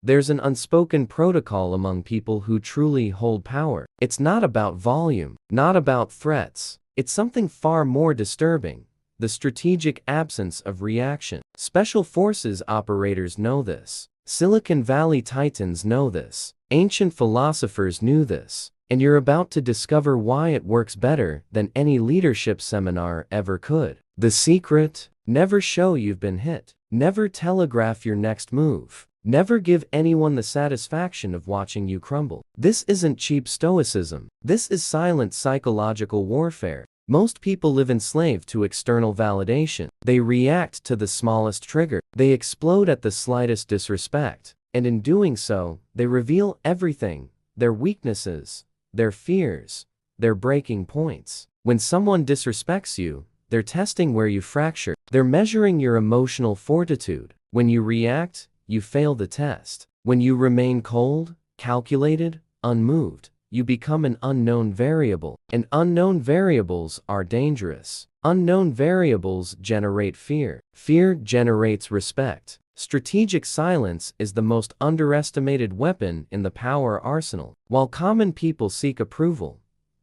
There's an unspoken protocol among people who truly hold power. It's not about volume, not about threats. It's something far more disturbing: the strategic absence of reaction. Special forces operators know this. Silicon Valley titans know this. Ancient philosophers knew this. And you're about to discover why it works better than any leadership seminar ever could. The secret: never show you've been hit. Never telegraph your next move. Never give anyone the satisfaction of watching you crumble. This isn't cheap stoicism. This is silent psychological warfare. Most people live enslaved to external validation. They react to the smallest trigger. They explode at the slightest disrespect. And in doing so, they reveal everything: their weaknesses, their fears, their breaking points. When someone disrespects you, they're testing where you fracture. They're measuring your emotional fortitude. When you react, you fail the test. When you remain cold, calculated, unmoved, you become an unknown variable. And unknown variables are dangerous. Unknown variables generate fear. Fear generates respect. Strategic silence is the most underestimated weapon in the power arsenal. While common people seek approval,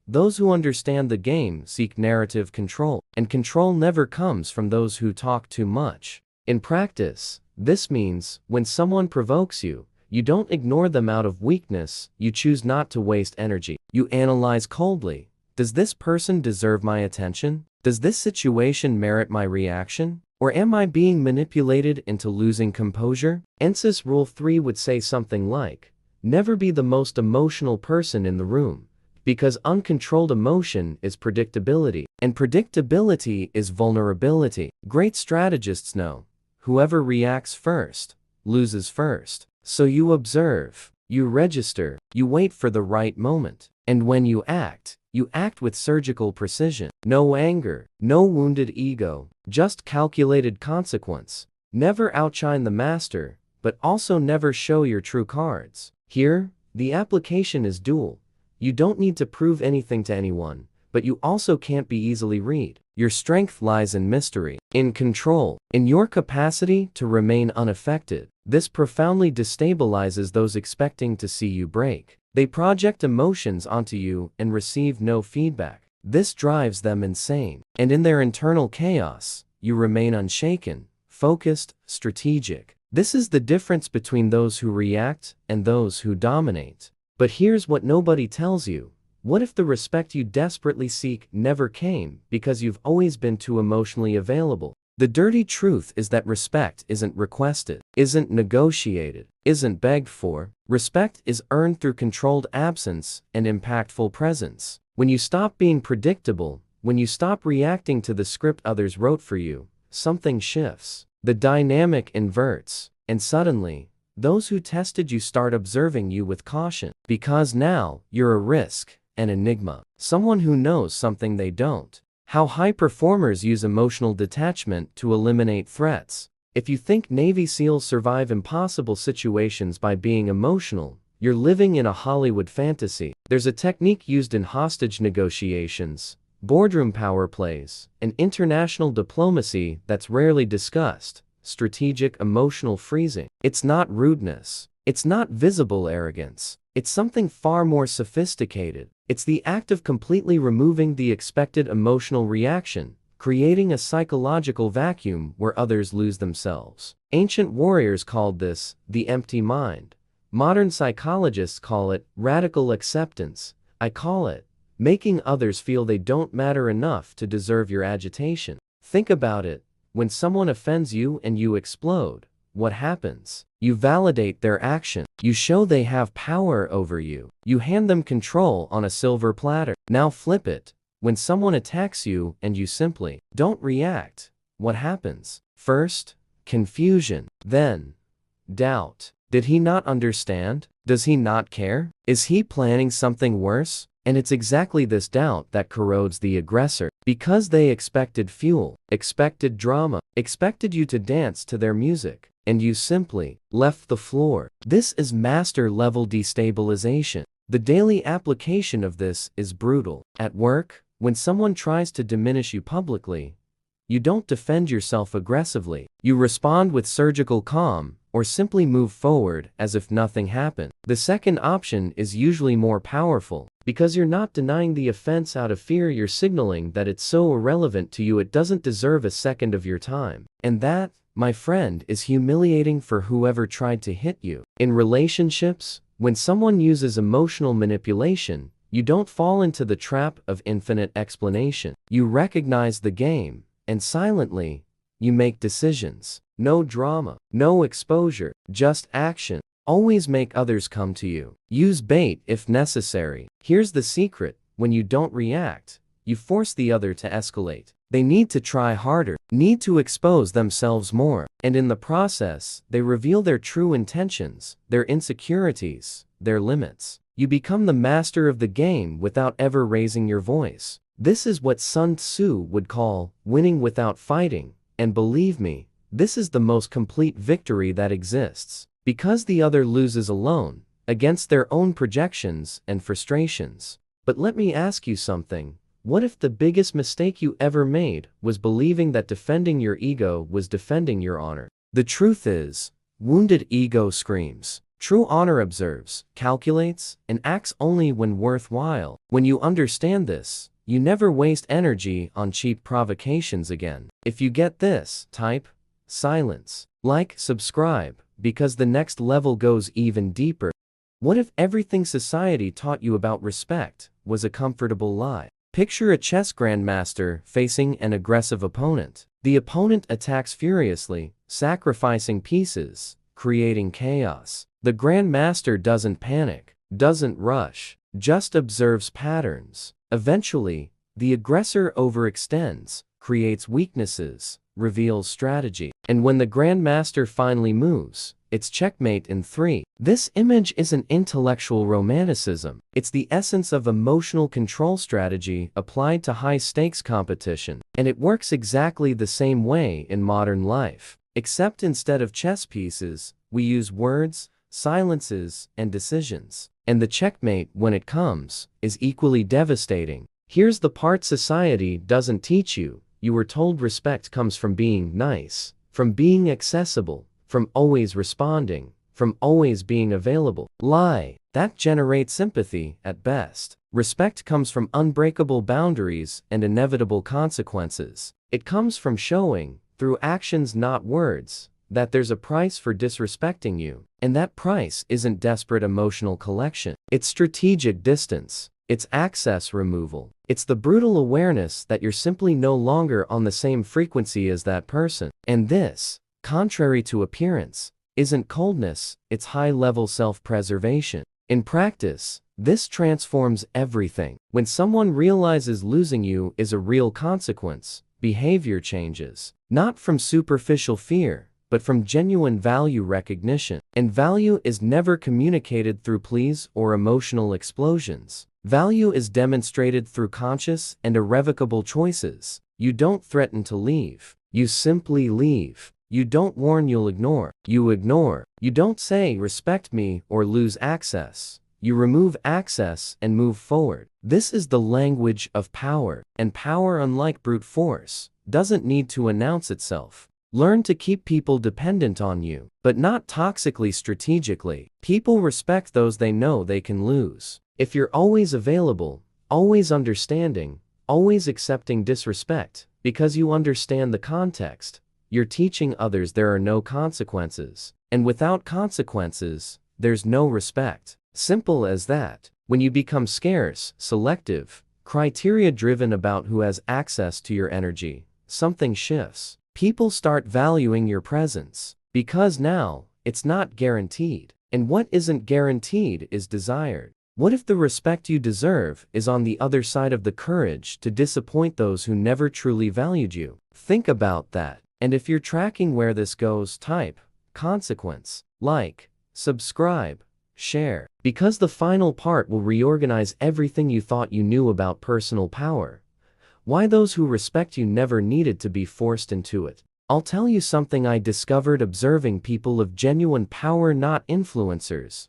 those who understand the game seek narrative control. And control never comes from those who talk too much. In practice, this means when someone provokes you, you don't ignore them out of weakness. You choose not to waste energy. You analyze coldly: does this person deserve my attention? Does this situation merit my reaction? Or am I being manipulated into losing composure? ANSYS Rule 3 would say something like, never be the most emotional person in the room, because uncontrolled emotion is predictability, and predictability is vulnerability. Great strategists know whoever reacts first loses first. So you observe, you register, you wait for the right moment. And when you act with surgical precision. No anger, no wounded ego, just calculated consequence. Never outshine the master, but also never show your true cards. Here, the application is dual. You don't need to prove anything to anyone, but you also can't be easily read. Your strength lies in mystery, in control, in your capacity to remain unaffected. This profoundly destabilizes those expecting to see you break. They project emotions onto you and receive no feedback. This drives them insane. And in their internal chaos, you remain unshaken, focused, strategic. This is the difference between those who react and those who dominate. But here's what nobody tells you. What if the respect you desperately seek never came because you've always been too emotionally available? The dirty truth is that respect isn't requested, isn't negotiated, isn't begged for. Respect is earned through controlled absence and impactful presence. When you stop being predictable, when you stop reacting to the script others wrote for you, something shifts. The dynamic inverts, and suddenly, those who tested you start observing you with caution. Because now, you're a risk, an enigma, someone who knows something they don't. How high performers use emotional detachment to eliminate threats. If you think Navy SEALs survive impossible situations by being emotional, you're living in a Hollywood fantasy. There's a technique used in hostage negotiations, boardroom power plays, and international diplomacy that's rarely discussed: strategic emotional freezing. It's not rudeness. It's not visible arrogance. It's something far more sophisticated. It's the act of completely removing the expected emotional reaction, creating a psychological vacuum where others lose themselves. Ancient warriors called this the empty mind. Modern psychologists call it radical acceptance. I call it making others feel they don't matter enough to deserve your agitation. Think about it. When someone offends you and you explode, what happens? You validate their action. You show they have power over you. You hand them control on a silver platter. Now flip it. When someone attacks you and you simply don't react, what happens? First, confusion. Then, doubt. Did he not understand? Does he not care? Is he planning something worse? And it's exactly this doubt that corrodes the aggressor. Because they expected fuel, expected drama, expected you to dance to their music, and you simply left the floor. This is master-level destabilization. The daily application of this is brutal. At work, when someone tries to diminish you publicly, you don't defend yourself aggressively. You respond with surgical calm, or simply move forward as if nothing happened. The second option is usually more powerful, because you're not denying the offense out of fear, you're signaling that it's so irrelevant to you it doesn't deserve a second of your time. And that, my friend, is humiliating for whoever tried to hit you. In relationships, when someone uses emotional manipulation, you don't fall into the trap of infinite explanation. You recognize the game, and silently, you make decisions. No drama, no exposure, just action. Always make others come to you. Use bait if necessary. Here's the secret: when you don't react, you force the other to escalate. They need to try harder, need to expose themselves more, and in the process, they reveal their true intentions, their insecurities, their limits. You become the master of the game without ever raising your voice. This is what Sun Tzu would call winning without fighting, and believe me, this is the most complete victory that exists, because the other loses alone, against their own projections and frustrations. But let me ask you something. What if the biggest mistake you ever made was believing that defending your ego was defending your honor? The truth is, wounded ego screams. True honor observes, calculates, and acts only when worthwhile. When you understand this, you never waste energy on cheap provocations again. If you get this, type silence, like, subscribe, because the next level goes even deeper. What if everything society taught you about respect was a comfortable lie? Picture a chess grandmaster facing an aggressive opponent. The opponent attacks furiously, sacrificing pieces, creating chaos. The grandmaster doesn't panic, doesn't rush, just observes patterns. Eventually, the aggressor overextends, creates weaknesses, reveals strategy. And when the grandmaster finally moves, it's checkmate in 3. This image isn't intellectual romanticism. It's the essence of emotional control strategy applied to high-stakes competition. And it works exactly the same way in modern life. Except instead of chess pieces, we use words, silences, and decisions. And the checkmate, when it comes, is equally devastating. Here's the part society doesn't teach you. You were told respect comes from being nice, from being accessible, from always responding, from always being available. Lie. That generates sympathy, at best. Respect comes from unbreakable boundaries and inevitable consequences. It comes from showing, through actions not words, that there's a price for disrespecting you. And that price isn't desperate emotional collection. It's strategic distance. It's access removal. It's the brutal awareness that you're simply no longer on the same frequency as that person. And this, contrary to appearance, isn't coldness, it's high-level self-preservation. In practice, this transforms everything. When someone realizes losing you is a real consequence, behavior changes. Not from superficial fear, but from genuine value recognition. And value is never communicated through pleas or emotional explosions. Value is demonstrated through conscious and irrevocable choices. You don't threaten to leave. You simply leave. You don't warn you'll ignore. You ignore. You don't say respect me or lose access. You remove access and move forward. This is the language of power. And power, unlike brute force, doesn't need to announce itself. Learn to keep people dependent on you, but not toxically, strategically. People respect those they know they can lose. If you're always available, always understanding, always accepting disrespect, because you understand the context, you're teaching others there are no consequences. And without consequences, there's no respect. Simple as that. When you become scarce, selective, criteria-driven about who has access to your energy, something shifts. People start valuing your presence, because now, it's not guaranteed. And what isn't guaranteed is desired. What if the respect you deserve is on the other side of the courage to disappoint those who never truly valued you? Think about that. And if you're tracking where this goes, type consequence, like, subscribe, share. Because the final part will reorganize everything you thought you knew about personal power. Why those who respect you never needed to be forced into it. I'll tell you something I discovered observing people of genuine power, not influencers,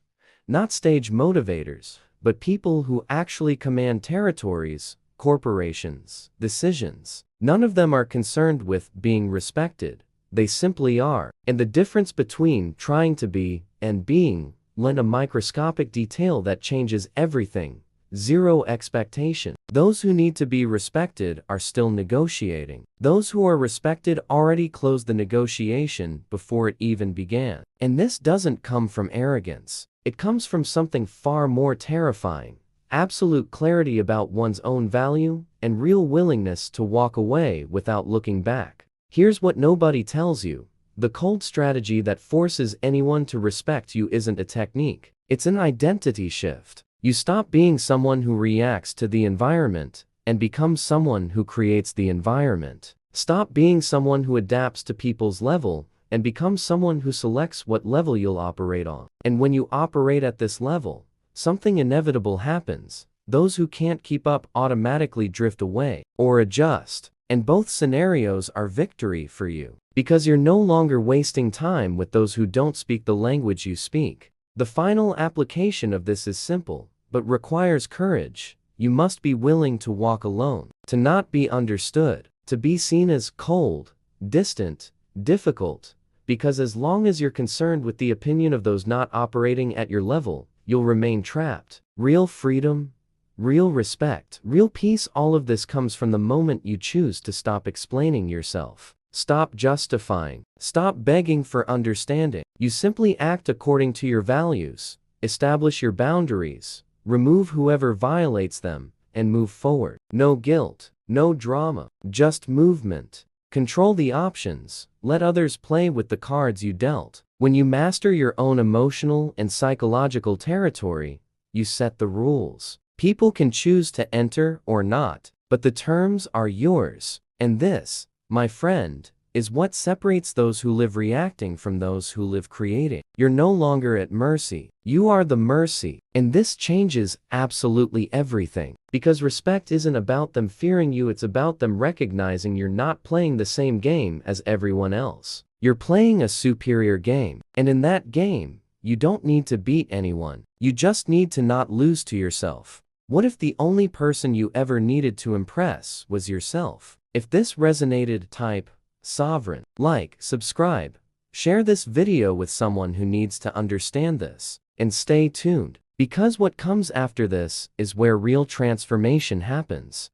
not stage motivators, but people who actually command territories, corporations, decisions. None of them are concerned with being respected. they simply are. And the difference between trying to be and being lend a microscopic detail that changes everything. Zero expectation. Those who need to be respected are still negotiating. Those who are respected already closed the negotiation before it even began. And this doesn't come from arrogance. It comes from something far more terrifying. Absolute clarity about one's own value and real willingness to walk away without looking back. Here's what nobody tells you. The cold strategy that forces anyone to respect you isn't a technique. It's an identity shift. You stop being someone who reacts to the environment and become someone who creates the environment. Stop being someone who adapts to people's level and become someone who selects what level you'll operate on. And when you operate at this level, something inevitable happens. Those who can't keep up automatically drift away or adjust. And both scenarios are victory for you, because you're no longer wasting time with those who don't speak the language you speak. The final application of this is simple, but requires courage. You must be willing to walk alone, to not be understood, to be seen as cold, distant, difficult, because as long as you're concerned with the opinion of those not operating at your level, you'll remain trapped. Real freedom, real respect, real peace, all of this comes from the moment you choose to stop explaining yourself. Stop justifying. Stop begging for understanding. You simply act according to your values, establish your boundaries, remove whoever violates them, and move forward. No guilt, no drama, just movement. Control the options. Let others play with the cards you dealt. When you master your own emotional and psychological territory, you set the rules. People can choose to enter or not, but the terms are yours. And this, my friend, is what separates those who live reacting from those who live creating. You're no longer at mercy. You are the mercy. And this changes absolutely everything. Because respect isn't about them fearing you, it's about them recognizing you're not playing the same game as everyone else. You're playing a superior game. And in that game, you don't need to beat anyone. You just need to not lose to yourself. What if the only person you ever needed to impress was yourself? If this resonated, type sovereign, like, subscribe, share this video with someone who needs to understand this, and stay tuned, because what comes after this is where real transformation happens.